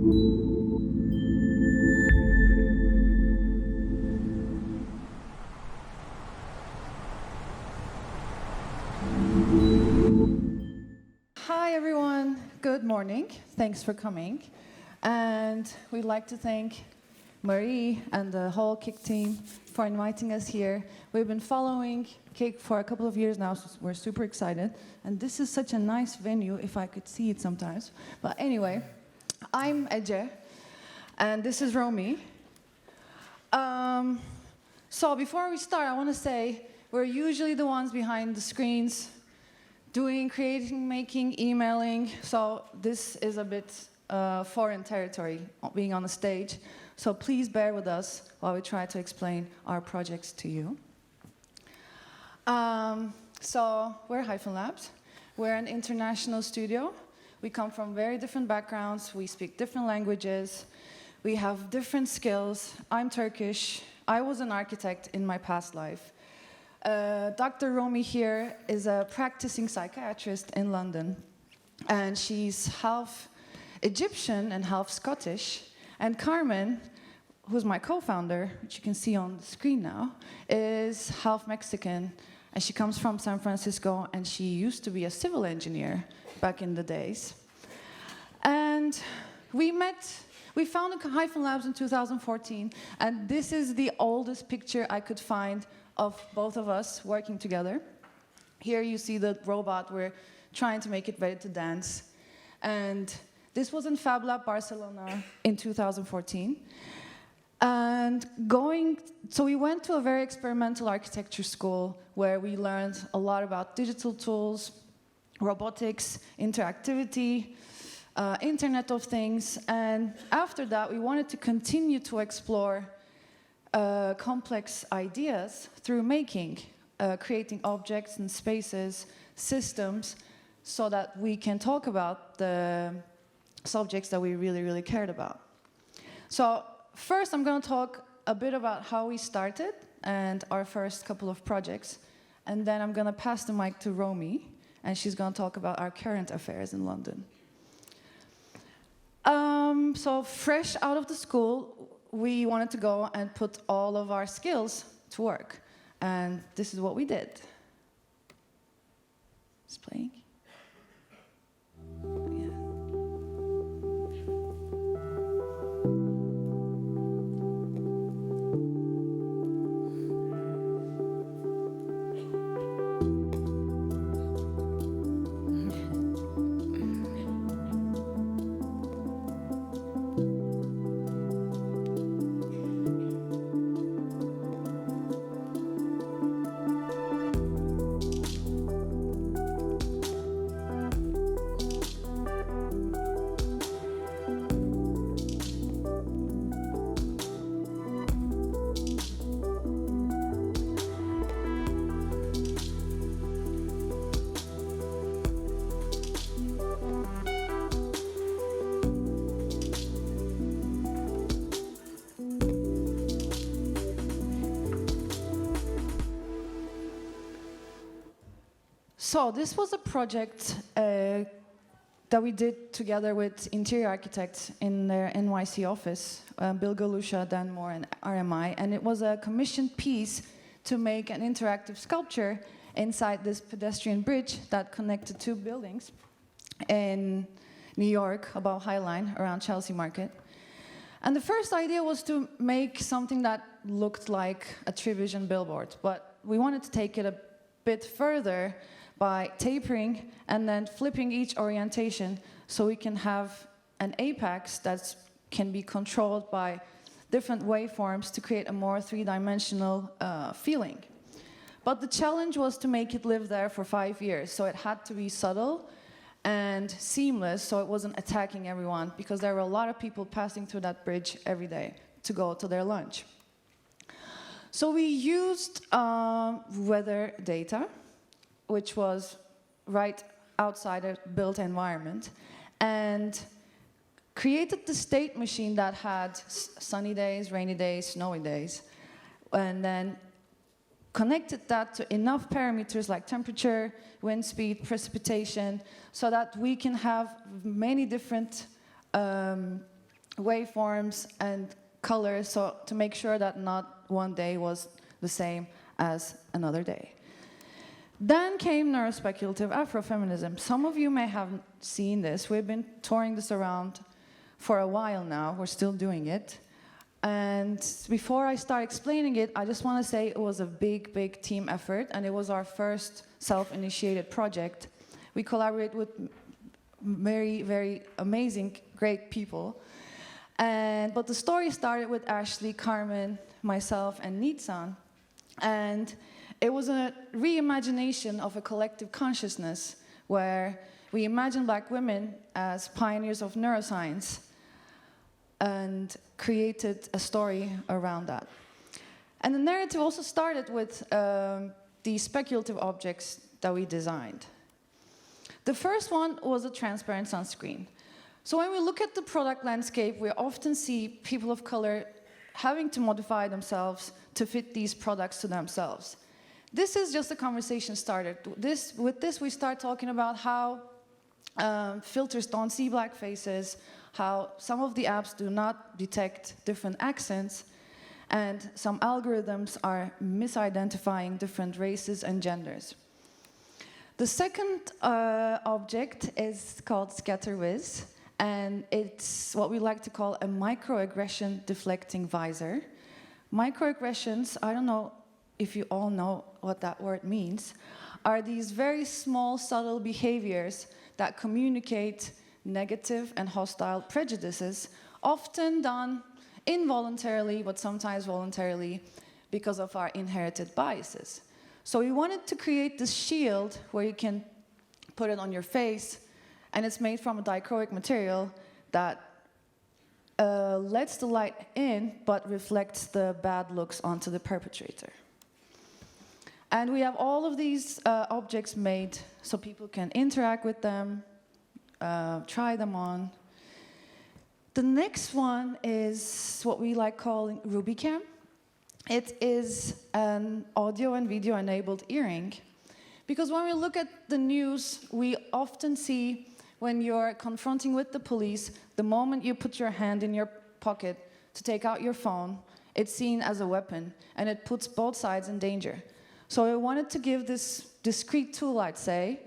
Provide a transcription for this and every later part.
Hi everyone, good morning. Thanks for coming. And we'd like to thank Marie and the whole Kikk team for inviting us here. We've been following Kikk for a couple of years now, so we're super excited. And this is such a nice venue, if I could see it sometimes. But anyway, I'm Ece, and this is Romy. So before we start, I want to say we're usually the ones behind the screens, doing, creating, making, emailing. So this is a bit foreign territory, being on the stage. So please bear with us while we try to explain our projects to you. So we're Hyphen Labs. We're an international studio. We come from very different backgrounds. We speak different languages. We have different skills. I'm Turkish. I was an architect in my past life. Dr. Romy here is a practicing psychiatrist in London. And she's half Egyptian and half Scottish. And Carmen, who's my co-founder, which you can see on the screen now, is half Mexican. And she comes from San Francisco, and she used to be a civil engineer back in the days. And we founded Hyphen Labs in 2014, and this is the oldest picture I could find of both of us working together. Here you see the robot. We're trying to make it ready to dance. And this was in Fab Lab Barcelona in 2014. And so we went to a very experimental architecture school where we learned a lot about digital tools, robotics, interactivity, Internet of Things. And after that, we wanted to continue to explore complex ideas through making, creating objects and spaces, systems, so that we can talk about the subjects that we really, really cared about. So first, I'm going to talk a bit about how we started and our first couple of projects. And then I'm going to pass the mic to Romy, and she's going to talk about our current affairs in London. So fresh out of the school, we wanted to go and put all of our skills to work. And this is what we did. It's playing. So this was a project that we did together with interior architects in their NYC office, Bill Galusha, Dan Moore, and RMI. And it was a commissioned piece to make an interactive sculpture inside this pedestrian bridge that connected two buildings in New York, above High Line, around Chelsea Market. And the first idea was to make something that looked like a Trivision billboard, but we wanted to take it a bit further by tapering and then flipping each orientation so we can have an apex that can be controlled by different waveforms to create a more three-dimensional feeling. But the challenge was to make it live there for 5 years, so it had to be subtle and seamless, so it wasn't attacking everyone, because there were a lot of people passing through that bridge every day to go to their lunch. So we used weather data, which was right outside a built environment, and created the state machine that had sunny days, rainy days, snowy days, and then connected that to enough parameters like temperature, wind speed, precipitation, so that we can have many different waveforms and colors, so to make sure that not one day was the same as another day. Then came neurospeculative Afrofeminism. Some of you may have seen this. We've been touring this around for a while now. We're still doing it. And before I start explaining it, I just want to say it was a big, big team effort, and it was our first self-initiated project. We collaborate with very, very amazing, great people. But the story started with Ashley, Carmen, myself, and Nitsan. And it was a reimagination of a collective consciousness where we imagined Black women as pioneers of neuroscience and created a story around that. And the narrative also started with the speculative objects that we designed. The first one was a transparent sunscreen. So when we look at the product landscape, we often see people of color having to modify themselves to fit these products to themselves. This is just a conversation starter. With this, we start talking about how filters don't see Black faces, how some of the apps do not detect different accents, and some algorithms are misidentifying different races and genders. The second object is called ScatterWiz, and it's what we like to call a microaggression deflecting visor. Microaggressions, I don't know if you all know what that word means, are these very small, subtle behaviors that communicate negative and hostile prejudices, often done involuntarily, but sometimes voluntarily, because of our inherited biases. So we wanted to create this shield where you can put it on your face, and it's made from a dichroic material that lets the light in, but reflects the bad looks onto the perpetrator. And we have all of these objects made so people can interact with them, try them on. The next one is what we like calling RubyCam. It is an audio and video enabled earring. Because when we look at the news, we often see when you're confronting with the police, the moment you put your hand in your pocket to take out your phone, it's seen as a weapon, and it puts both sides in danger. So I wanted to give this discrete tool, I'd say,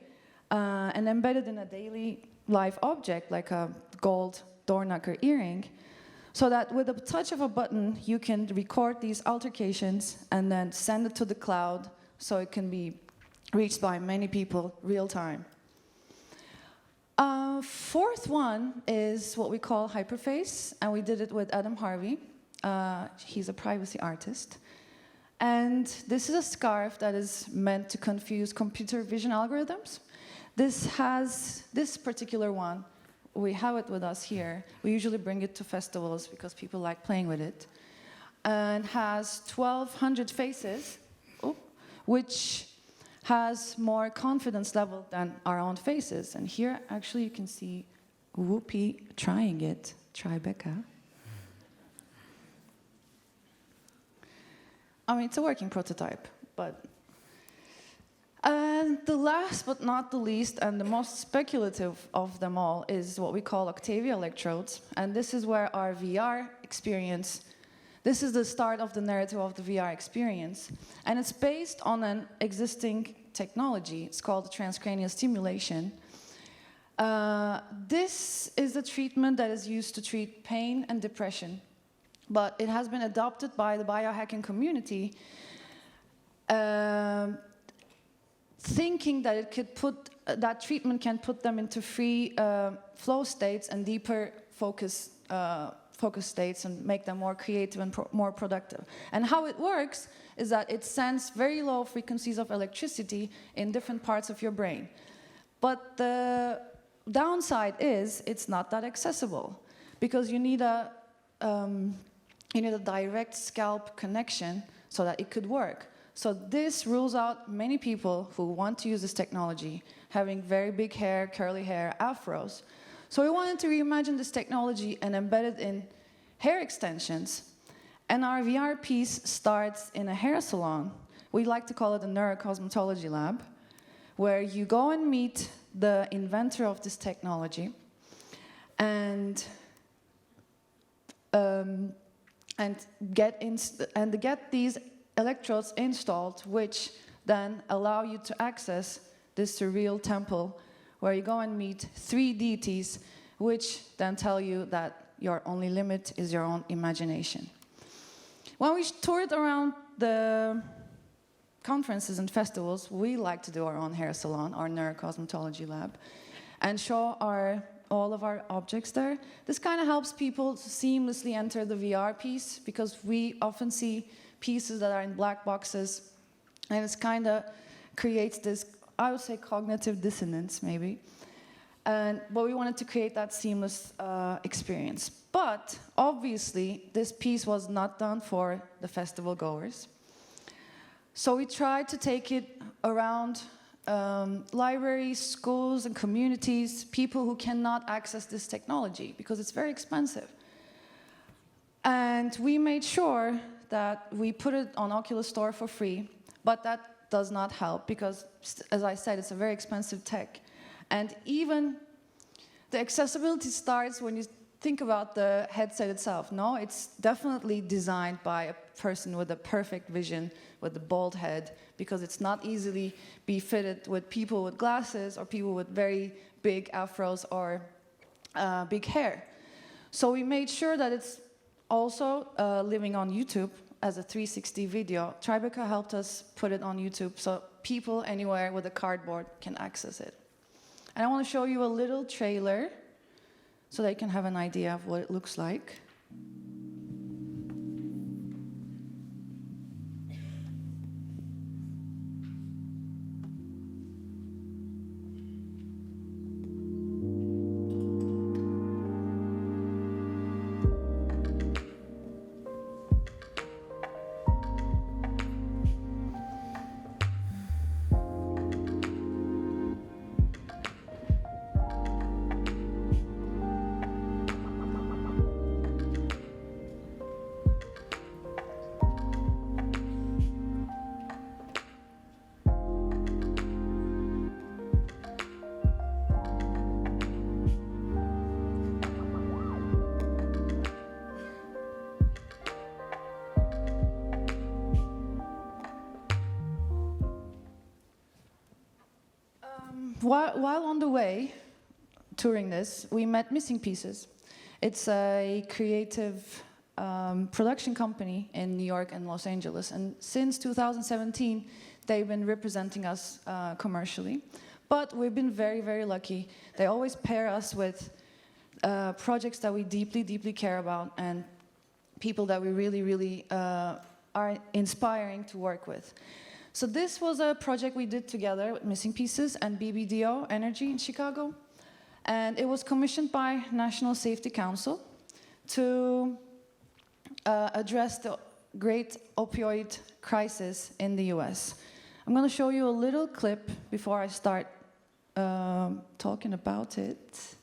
and embed it in a daily life object, like a gold door knocker earring, so that with a touch of a button, you can record these altercations and then send it to the cloud so it can be reached by many people real time. Fourth one is what we call Hyperface, and we did it with Adam Harvey. He's a privacy artist. And this is a scarf that is meant to confuse computer vision algorithms. This particular one, we have it with us here. We usually bring it to festivals because people like playing with it. And has 1,200 faces, which has more confidence level than our own faces. And here, actually, you can see Whoopi trying it. Try, Becca. I mean, it's a working prototype, but... And the last but not the least, and the most speculative of them all, is what we call Octavia electrodes. And this is where our VR experience, this is the start of the narrative of the VR experience. And it's based on an existing technology. It's called transcranial stimulation. This is a treatment that is used to treat pain and depression. But it has been adopted by the biohacking community, thinking that it could that treatment can put them into free flow states and deeper focus states and make them more creative and more productive. And how it works is that it sends very low frequencies of electricity in different parts of your brain. But the downside is it's not that accessible because you need a direct scalp connection so that it could work. So this rules out many people who want to use this technology, having very big hair, curly hair, afros. So we wanted to reimagine this technology and embed it in hair extensions. And our VR piece starts in a hair salon. We like to call it a neurocosmetology lab, where you go and meet the inventor of this technology. And and get these electrodes installed, which then allow you to access this surreal temple where you go and meet 3 deities, which then tell you that your only limit is your own imagination. When we toured around the conferences and festivals, we like to do our own hair salon, our neurocosmetology lab, and show all of our objects there. This kind of helps people to seamlessly enter the VR piece, because we often see pieces that are in black boxes, and it kind of creates this, I would say, cognitive dissonance, maybe. But we wanted to create that seamless experience. But obviously, this piece was not done for the festival goers. So we tried to take it around libraries, schools, and communities, people who cannot access this technology because it's very expensive. And we made sure that we put it on Oculus Store for free, but that does not help because, as I said, it's a very expensive tech. And even the accessibility starts when you think about the headset itself. No, it's definitely designed by a person with a perfect vision, with a bald head, because it's not easily be fitted with people with glasses or people with very big afros or big hair. So we made sure that it's also living on YouTube as a 360 video. Tribeca helped us put it on YouTube so people anywhere with a cardboard can access it. And I want to show you a little trailer so they can have an idea of what it looks like. While on the way, touring this, we met Missing Pieces. It's a creative production company in New York and Los Angeles. And since 2017, they've been representing us commercially. But we've been very, very lucky. They always pair us with projects that we deeply, deeply care about and people that we really, really are inspiring to work with. So this was a project we did together with Missing Pieces and BBDO Energy in Chicago. And it was commissioned by National Safety Council to address the great opioid crisis in the US. I'm going to show you a little clip before I start talking about it.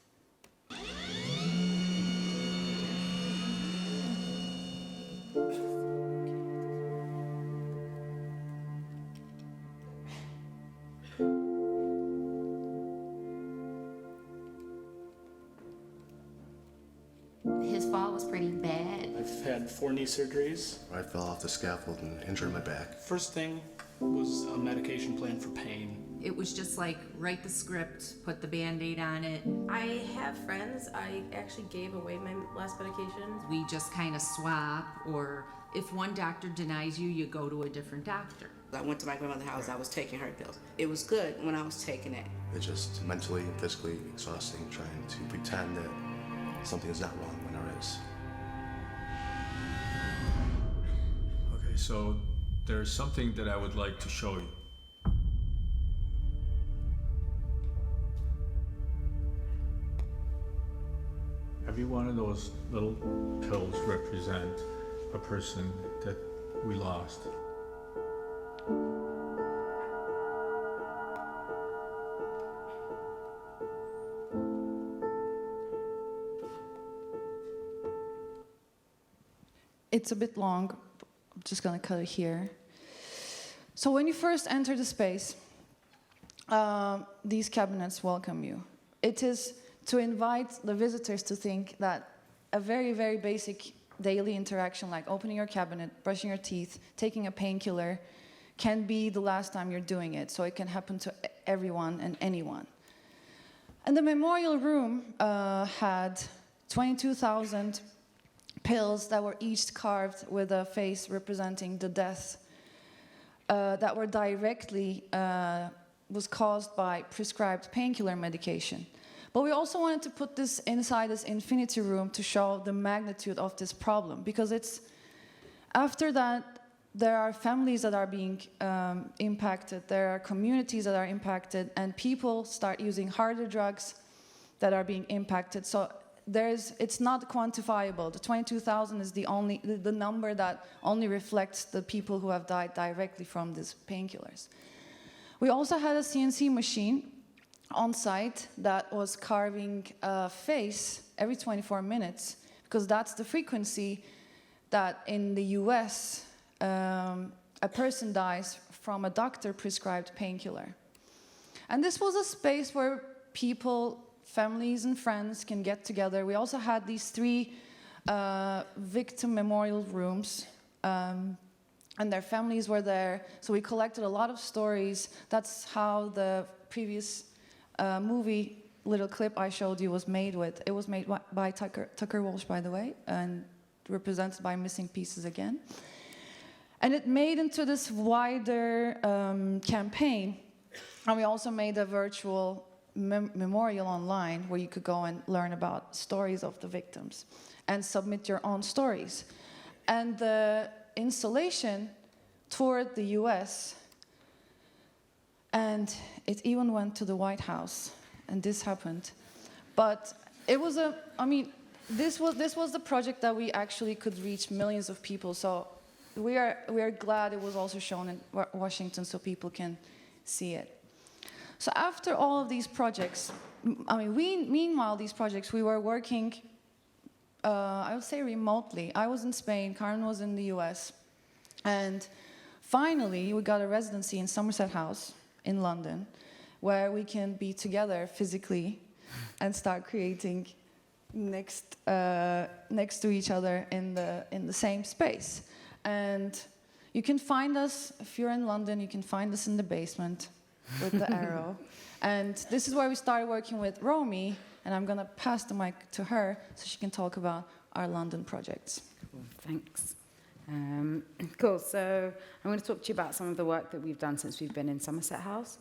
His fall was pretty bad. I've had 4 knee surgeries. I fell off the scaffold and injured my back. First thing was a medication plan for pain. It was just like, write the script, put the Band-Aid on it. I have friends. I actually gave away my last medications. We just kind of swap, or if one doctor denies you, you go to a different doctor. I went to my grandmother's house. I was taking her pills. It was good when I was taking it. It's just mentally and physically exhausting trying to pretend that something is not wrong when there is. Okay, so there's something that I would like to show you. Every one of those little pills represent a person that we lost. It's a bit long. I'm just going to cut it here. So when you first enter the space, these cabinets welcome you. It is to invite the visitors to think that a very, very basic daily interaction, like opening your cabinet, brushing your teeth, taking a painkiller, can be the last time you're doing it. So it can happen to everyone and anyone. And the memorial room had 22,000 pills that were each carved with a face representing the death that were directly was caused by prescribed painkiller medication. But we also wanted to put this inside this infinity room to show the magnitude of this problem, because it's after that there are families that are being impacted, there are communities that are impacted, and people start using harder drugs that are being impacted. So it's not quantifiable. The 22,000 is the number that only reflects the people who have died directly from these painkillers. We also had a CNC machine on site that was carving a face every 24 minutes, because that's the frequency that in the US a person dies from a doctor-prescribed painkiller. And this was a space where people, families and friends can get together. We also had these 3 victim memorial rooms, and their families were there. So we collected a lot of stories. That's how the previous movie little clip I showed you was made with. It was made by Tucker Walsh, by the way, and represented by Missing Pieces again. And it made into this wider campaign. And we also made a virtual memorial online where you could go and learn about stories of the victims and submit your own stories. And the installation toured the US, and it even went to the White House, and this happened. But it was this was the project that we actually could reach millions of people. So we are glad it was also shown in Washington so people can see it. So after all of these projects, meanwhile these projects, we were working, I would say remotely. I was in Spain, Karen was in the US, and finally we got a residency in Somerset House in London, where we can be together physically and start creating next to each other in the same space. And you can find us, if you're in London, you can find us in the basement with the arrow. And this is where we started working with Romy, and I'm gonna pass the mic to her so she can talk about our London projects. Cool, thanks. Cool, so I'm going to talk to you about some of the work that we've done since we've been in Somerset House.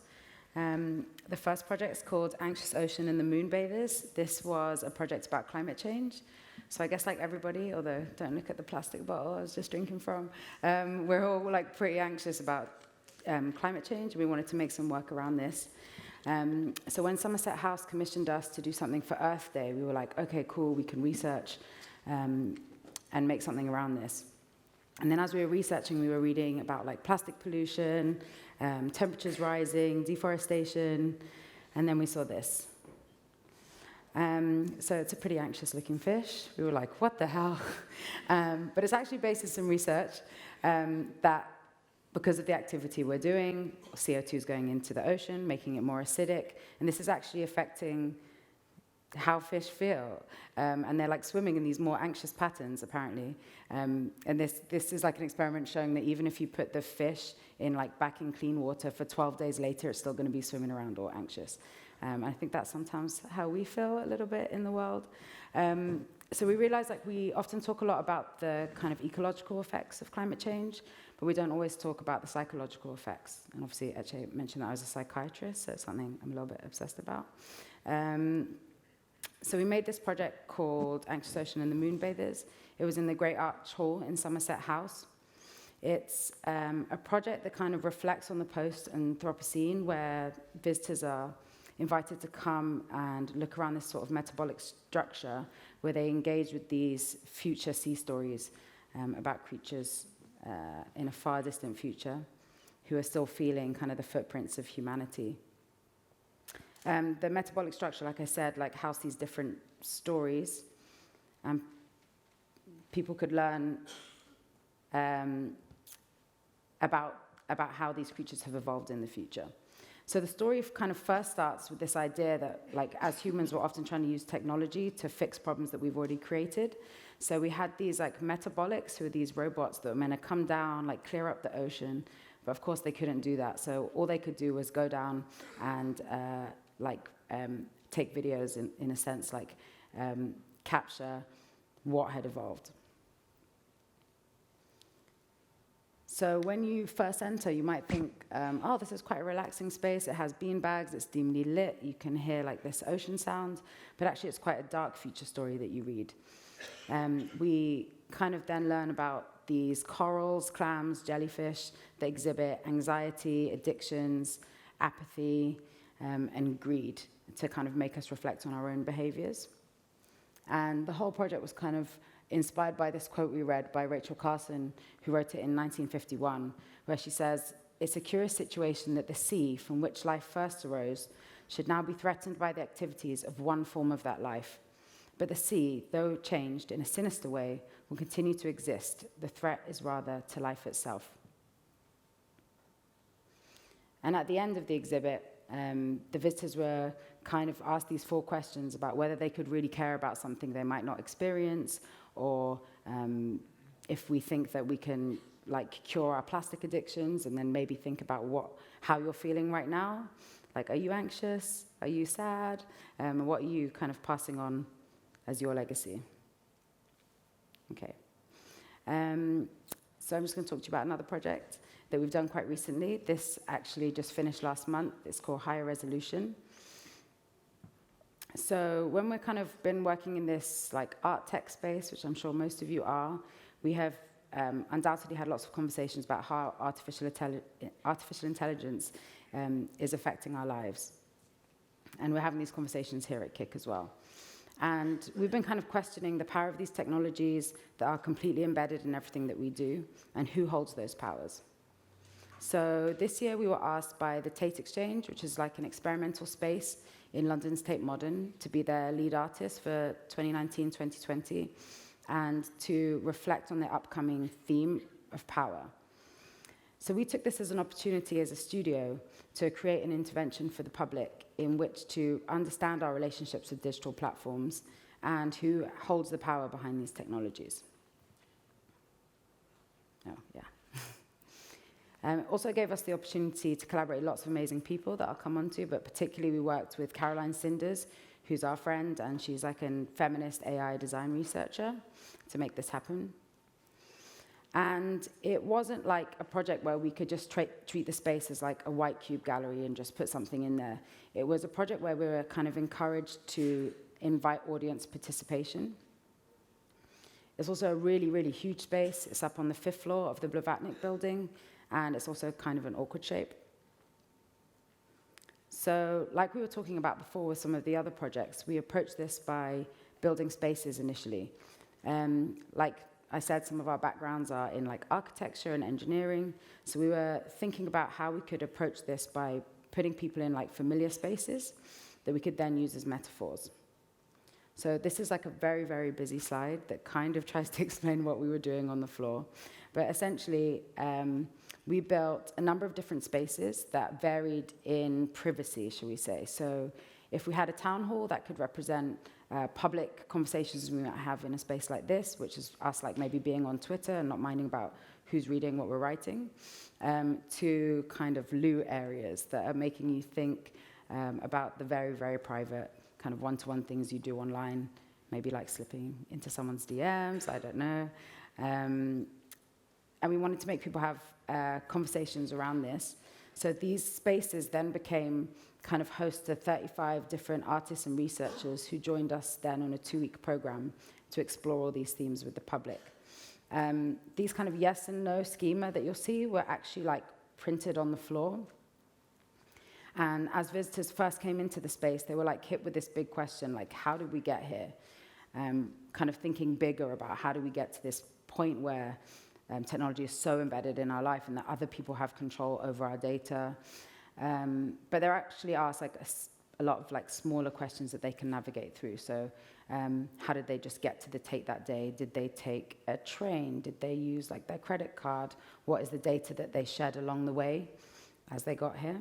The first project is called Anxious Ocean and the Moonbathers. This was a project about climate change. So I guess like everybody, although don't look at the plastic bottle I was just drinking from, we're all like pretty anxious about climate change, and we wanted to make some work around this. So when Somerset House commissioned us to do something for Earth Day, we were like, okay, cool, we can research and make something around this. And then as we were researching, we were reading about like plastic pollution, temperatures rising, deforestation, and then we saw this. So it's a pretty anxious looking fish. We were like, what the hell? But it's actually based on some research that because of the activity we're doing, CO2 is going into the ocean, making it more acidic, and this is actually affecting how fish feel. And they're like swimming in these more anxious patterns, apparently. And this is like an experiment showing that even if you put the fish in like back in clean water for 12 days later, it's still going to be swimming around all anxious. I think that's sometimes how we feel a little bit in the world. So we realize like we often talk a lot about the kind of ecological effects of climate change, but we don't always talk about the psychological effects. And obviously, actually, I mentioned that I was a psychiatrist, so it's something I'm a little bit obsessed about. So we made this project called Anxious Ocean and the Moonbathers. It was in the Great Arch Hall in Somerset House. It's a project that kind of reflects on the post-Anthropocene, where visitors are invited to come and look around this sort of metabolic structure where they engage with these future sea stories about creatures in a far distant future who are still feeling kind of the footprints of humanity. The metabolic structure, like I said, like house these different stories, and people could learn about how these creatures have evolved in the future. So the story kind of first starts with this idea that, like, as humans, we're often trying to use technology to fix problems that we've already created. So we had these, like, metabolics, who are these robots that were meant to come down, like, clear up the ocean. But of course, they couldn't do that. So all they could do was go down and, take videos, in a sense, like, capture what had evolved. So when you first enter, you might think, oh, this is quite a relaxing space. It has bean bags. It's dimly lit. You can hear, like, this ocean sound. But actually, it's quite a dark future story that you read. We kind of then learn about these corals, clams, jellyfish that exhibit anxiety, addictions, apathy, and greed to kind of make us reflect on our own behaviors. And the whole project was kind of inspired by this quote we read by Rachel Carson, who wrote it in 1951, where she says, "It's a curious situation that the sea, from which life first arose, should now be threatened by the activities of one form of that life. But the sea, though changed in a sinister way, will continue to exist. The threat is rather to life itself." And at the end of the exhibit, the visitors were kind of asked these 4 questions about whether they could really care about something they might not experience, or if we think that we can, like, cure our plastic addictions, and then maybe think about how you're feeling right now. Like, are you anxious? Are you sad? And what are you kind of passing on as your legacy? Okay. So I'm just going to talk to you about another project that we've done quite recently. This actually just finished last month. It's called Higher Resolution. So when we've kind of been working in this, like, art tech space, which I'm sure most of you are, we have undoubtedly had lots of conversations about how artificial intelligence is affecting our lives. And we're having these conversations here at Kikk as well. And we've been kind of questioning the power of these technologies that are completely embedded in everything that we do, and who holds those powers. So this year we were asked by the Tate Exchange, which is like an experimental space in London's Tate Modern, to be their lead artist for 2019-2020, and to reflect on their upcoming theme of power. So we took this as an opportunity as a studio to create an intervention for the public in which to understand our relationships with digital platforms and who holds the power behind these technologies. Oh, yeah. Also gave us the opportunity to collaborate with lots of amazing people that I'll come on to, but particularly we worked with Caroline Sinders, who's our friend, and she's like a feminist AI design researcher, to make this happen. And it wasn't like a project where we could just treat the space as like a white cube gallery and just put something in there. It was a project where we were kind of encouraged to invite audience participation. It's also a really, really huge space. It's up on the 5th floor of the Blavatnik building, and it's also kind of an awkward shape. So, like we were talking about before with some of the other projects, we approached this by building spaces initially. Like I said, some of our backgrounds are in like architecture and engineering, so we were thinking about how we could approach this by putting people in like familiar spaces that we could then use as metaphors. So this is like a very, very busy slide that kind of tries to explain what we were doing on the floor. But essentially, we built a number of different spaces that varied in privacy, shall we say. So if we had a town hall, that could represent public conversations we might have in a space like this, which is us like maybe being on Twitter and not minding about who's reading what we're writing, to kind of loo areas that are making you think about the very, very private kind of one-to-one things you do online, maybe like slipping into someone's DMs, I don't know. And we wanted to make people have conversations around this. So these spaces then became kind of host to 35 different artists and researchers who joined us then on a 2-week program to explore all these themes with the public. These kind of yes and no schema that you'll see were actually like printed on the floor. And as visitors first came into the space, they were like hit with this big question, like, how did we get here? Kind of thinking bigger about how do we get to this point where technology is so embedded in our life and that other people have control over our data. But there actually are like a lot of like smaller questions that they can navigate through. So how did they just get to the Tate that day? Did they take a train? Did they use like their credit card? What is the data that they shared along the way as they got here?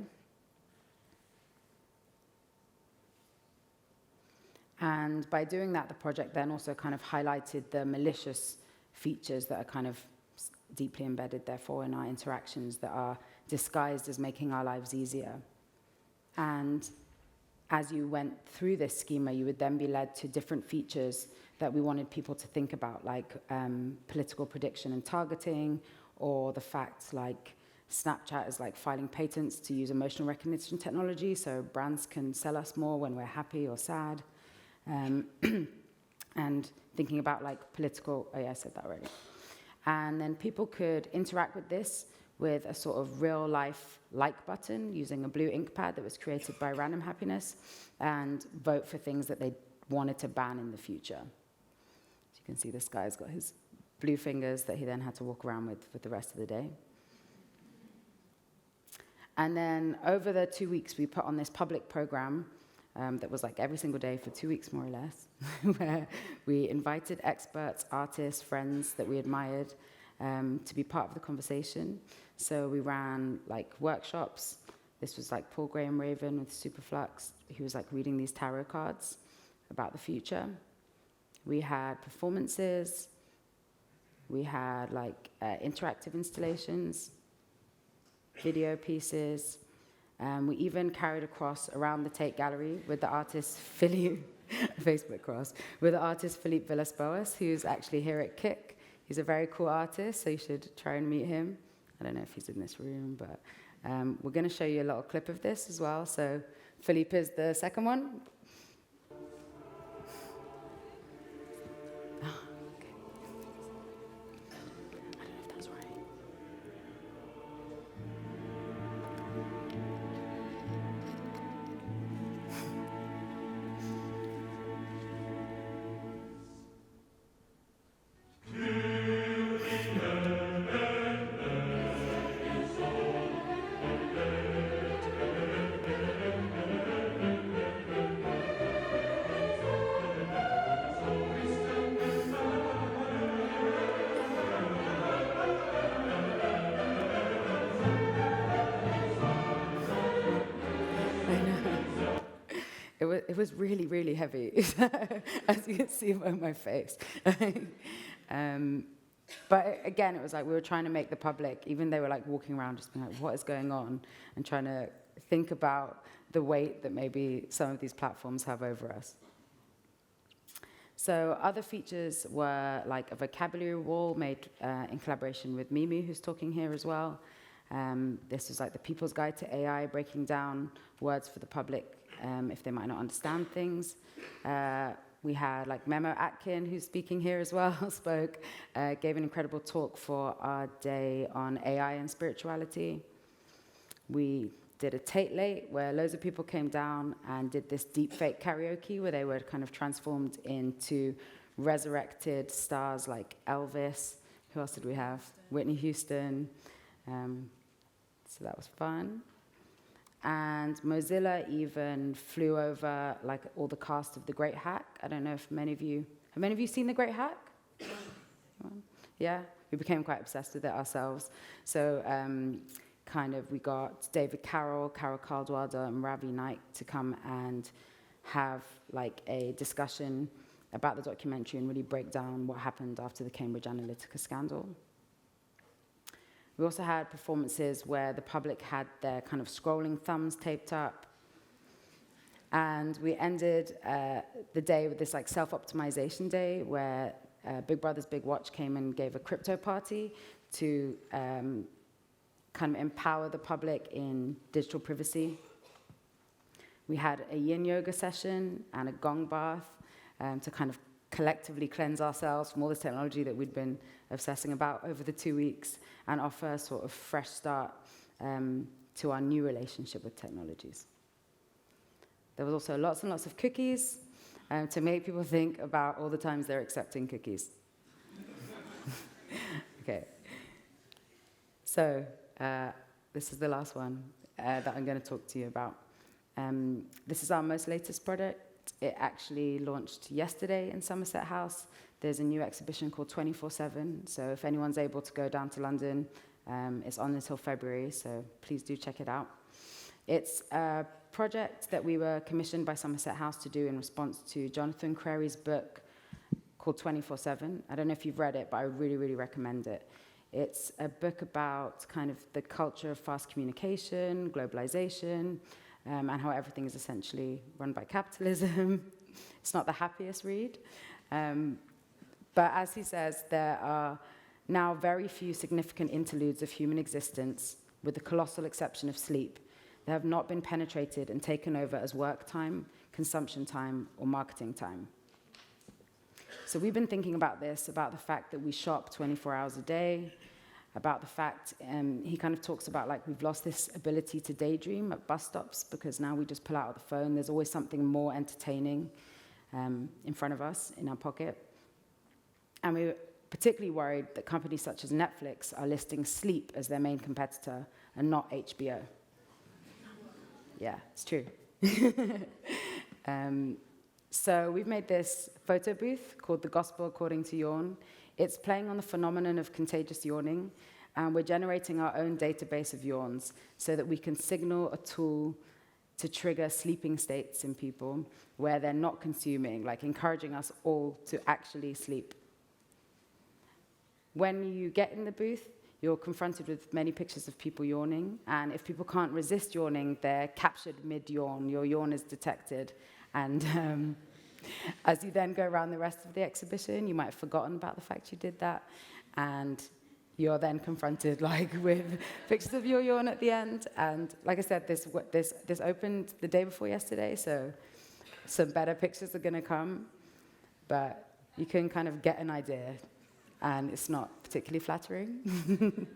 And by doing that, the project then also kind of highlighted the malicious features that are kind of deeply embedded, therefore, in our interactions that are disguised as making our lives easier. And as you went through this schema, you would then be led to different features that we wanted people to think about, like political prediction and targeting, or the fact like Snapchat is like filing patents to use emotional recognition technology so brands can sell us more when we're happy or sad. And thinking about like political, oh yeah, I said that already. And then people could interact with this with a sort of real life like button using a blue ink pad that was created by Random Happiness, and vote for things that they wanted to ban in the future. So you can see this guy's got his blue fingers that he then had to walk around with for the rest of the day. And then over the 2 weeks, we put on this public program that was like every single day for 2 weeks, more or less, where we invited experts, artists, friends that we admired to be part of the conversation. So we ran like workshops. This was like Paul Graham Raven with Superflux. He was like reading these tarot cards about the future. We had performances. We had like interactive installations, video pieces. We even carried across around the Tate Gallery with the artist Philippe, Facebook cross, with the artist Philippe Villas-Boas, who's actually here at Kikk. He's a very cool artist, so you should try and meet him. I don't know if he's in this room, but we're going to show you a little clip of this as well. So Philippe is the second one. It was really, really heavy, as you can see by my face. But again, it was like we were trying to make the public, even they were like walking around just being like, what is going on? And trying to think about the weight that maybe some of these platforms have over us. So other features were like a vocabulary wall made in collaboration with Mimi, who's talking here as well. This was like the People's Guide to AI, breaking down words for the public if they might not understand things. We had like Memo Atkin, who's speaking here as well, gave an incredible talk for our day on AI and spirituality. We did a Tate Late, where loads of people came down and did this deep fake karaoke, where they were kind of transformed into resurrected stars like Elvis. Who else did we have? Whitney Houston. So that was fun. And Mozilla even flew over like all the cast of The Great Hack. I don't know if have many of you seen The Great Hack? Yeah, we became quite obsessed with it ourselves. So we got David Carroll, Carol Caldwell, and Ravi Naik to come and have like a discussion about the documentary and really break down what happened after the Cambridge Analytica scandal. We also had performances where the public had their kind of scrolling thumbs taped up. And we ended the day with this like self-optimization day where Big Brother's Big Watch came and gave a crypto party to kind of empower the public in digital privacy. We had a yin yoga session and a gong bath to kind of collectively cleanse ourselves from all this technology that we'd been obsessing about over the 2 weeks and offer a sort of fresh start to our new relationship with technologies. There was also lots and lots of cookies to make people think about all the times they're accepting cookies. Okay. So this is the last one that I'm going to talk to you about. This is our most latest product. It actually launched yesterday in Somerset House. There's a new exhibition called 24/7. So if anyone's able to go down to London, it's on until February. So please do check it out. It's a project that we were commissioned by Somerset House to do in response to Jonathan Crary book called 24/7. I don't know if you've read it, but I really, really recommend it. It's a book about kind of the culture of fast communication, globalization, and how everything is essentially run by capitalism. It's not the happiest read. But as he says, there are now very few significant interludes of human existence, with the colossal exception of sleep, that have not been penetrated and taken over as work time, consumption time, or marketing time. So we've been thinking about this, about the fact that we shop 24 hours a day, about the fact, he kind of talks about like we've lost this ability to daydream at bus stops because now we just pull out the phone. There's always something more entertaining in front of us, in our pocket. And we're particularly worried that companies such as Netflix are listing sleep as their main competitor and not HBO. Yeah, it's true. So we've made this photo booth called The Gospel According to Yawn. It's playing on the phenomenon of contagious yawning, and we're generating our own database of yawns so that we can signal a tool to trigger sleeping states in people where they're not consuming, like encouraging us all to actually sleep. When you get in the booth, you're confronted with many pictures of people yawning, and if people can't resist yawning, they're captured mid-yawn. Your yawn is detected, and as you then go around the rest of the exhibition, you might have forgotten about the fact you did that, and you're then confronted with pictures of your yawn at the end. And like I said, this opened the day before yesterday, so some better pictures are going to come, but you can kind of get an idea, and it's not particularly flattering.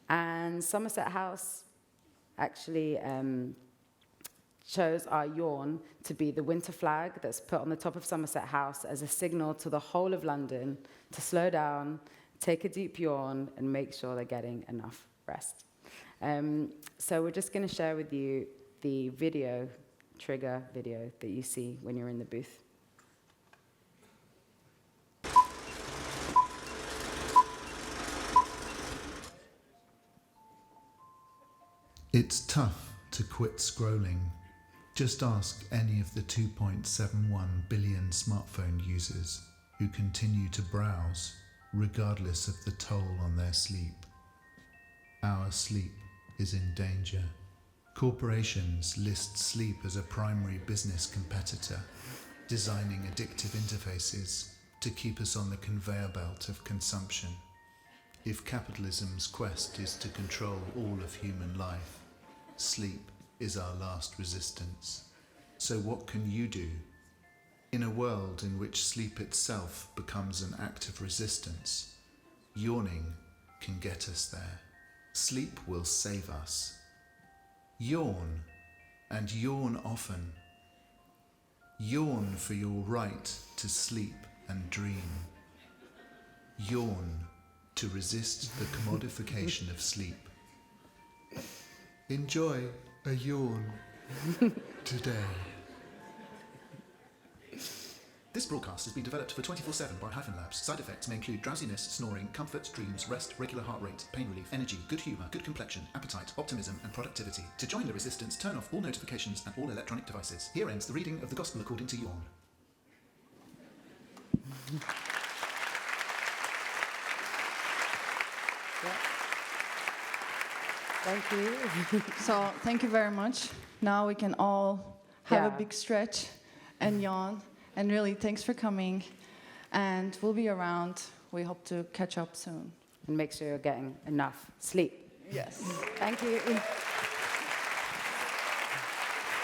And Somerset House actually chose our yawn to be the winter flag that's put on the top of Somerset House as a signal to the whole of London to slow down, take a deep yawn, and make sure they're getting enough rest. So we're just going to share with you the trigger video that you see when you're in the booth. It's tough to quit scrolling. Just ask any of the 2.71 billion smartphone users who continue to browse, regardless of the toll on their sleep. Our sleep is in danger. Corporations list sleep as a primary business competitor, designing addictive interfaces to keep us on the conveyor belt of consumption. If capitalism's quest is to control all of human life, sleep is our last resistance. So what can you do? In a world in which sleep itself becomes an act of resistance, yawning can get us there. Sleep will save us. Yawn, and yawn often. Yawn for your right to sleep and dream. Yawn to resist the commodification of sleep. Enjoy a yawn today. This broadcast has been developed for 24/7 by Hyphen Labs. Side effects may include drowsiness, snoring, comfort, dreams, rest, regular heart rate, pain relief, energy, good humour, good complexion, appetite, optimism and productivity. To join the resistance, turn off all notifications and all electronic devices. Here ends the reading of the Gospel According to Yawn. Thank you. So thank you very much. Now we can all have a big stretch and yawn. And really, thanks for coming. And we'll be around. We hope to catch up soon. And make sure you're getting enough sleep. Yes. Thank you.